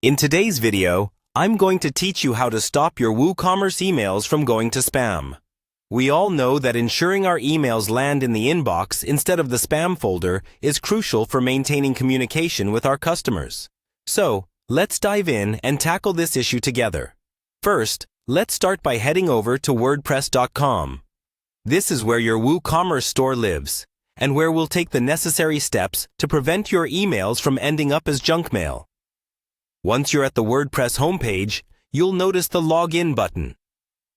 In today's video, I'm going to teach you how to stop your Woocommerce emails from going to spam. We all know that ensuring our emails land in the inbox instead of the spam folder is crucial for maintaining communication with our customers. So, let's dive in and tackle this issue together. First, let's start by heading over to WordPress.com. This is where your Woocommerce store lives, and where we'll take the necessary steps to prevent your emails from ending up as junk mail. Once you're at the WordPress homepage, you'll notice the Login button.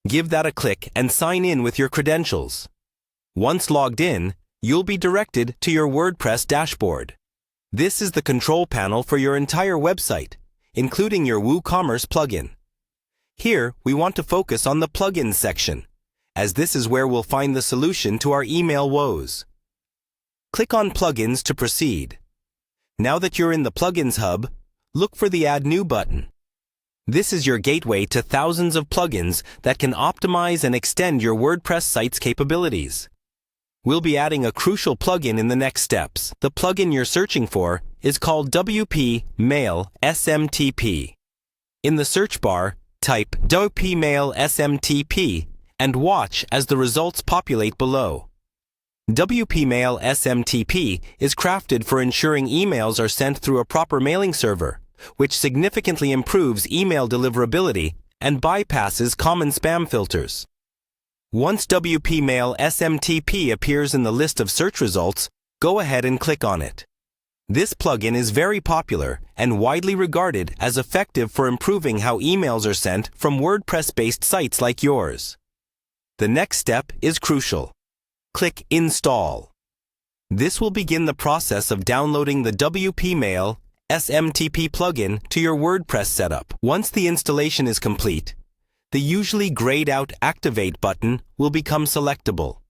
Give that a click and sign in with your credentials. Once logged in, you'll be directed to your WordPress dashboard. This is the control panel for your entire website, including your Woocommerce plugin. Here, we want to focus on the Plugins section, as this is where we'll find the solution to our email woes. Click on Plugins to proceed. Now that you're in the Plugins hub, look for the Add New button. This is your gateway to thousands of plugins that can optimize and extend your WordPress site's capabilities. We'll be adding a crucial plugin in the next steps. The plugin you're searching for is called WP Mail SMTP. In the search bar, type WP Mail SMTP and watch as the results populate below. WP Mail SMTP is crafted for ensuring emails are sent through a proper mailing server, which significantly improves email deliverability and bypasses common spam filters. Once WP Mail SMTP appears in the list of search results, go ahead and click on it. This plugin is very popular and widely regarded as effective for improving how emails are sent from WordPress-based sites like yours. The next step is crucial. Click Install. This will begin the process of downloading the WP Mail SMTP plugin to your WordPress setup. Once the installation is complete, the usually grayed out Activate button will become selectable.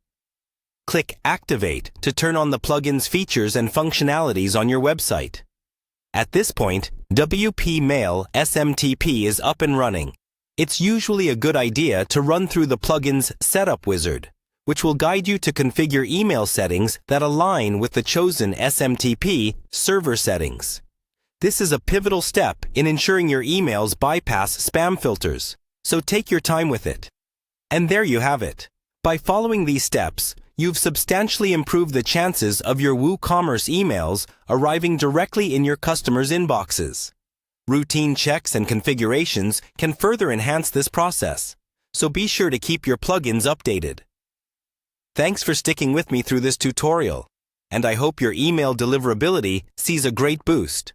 Click Activate to turn on the plugin's features and functionalities on your website. At this point, WP Mail SMTP is up and running. It's usually a good idea to run through the plugin's Setup Wizard, which will guide you to configure email settings that align with the chosen SMTP server settings. This is a pivotal step in ensuring your emails bypass spam filters, so take your time with it. And there you have it. By following these steps, you've substantially improved the chances of your Woocommerce emails arriving directly in your customers' inboxes. Routine checks and configurations can further enhance this process, so be sure to keep your plugins updated. Thanks for sticking with me through this tutorial, and I hope your email deliverability sees a great boost.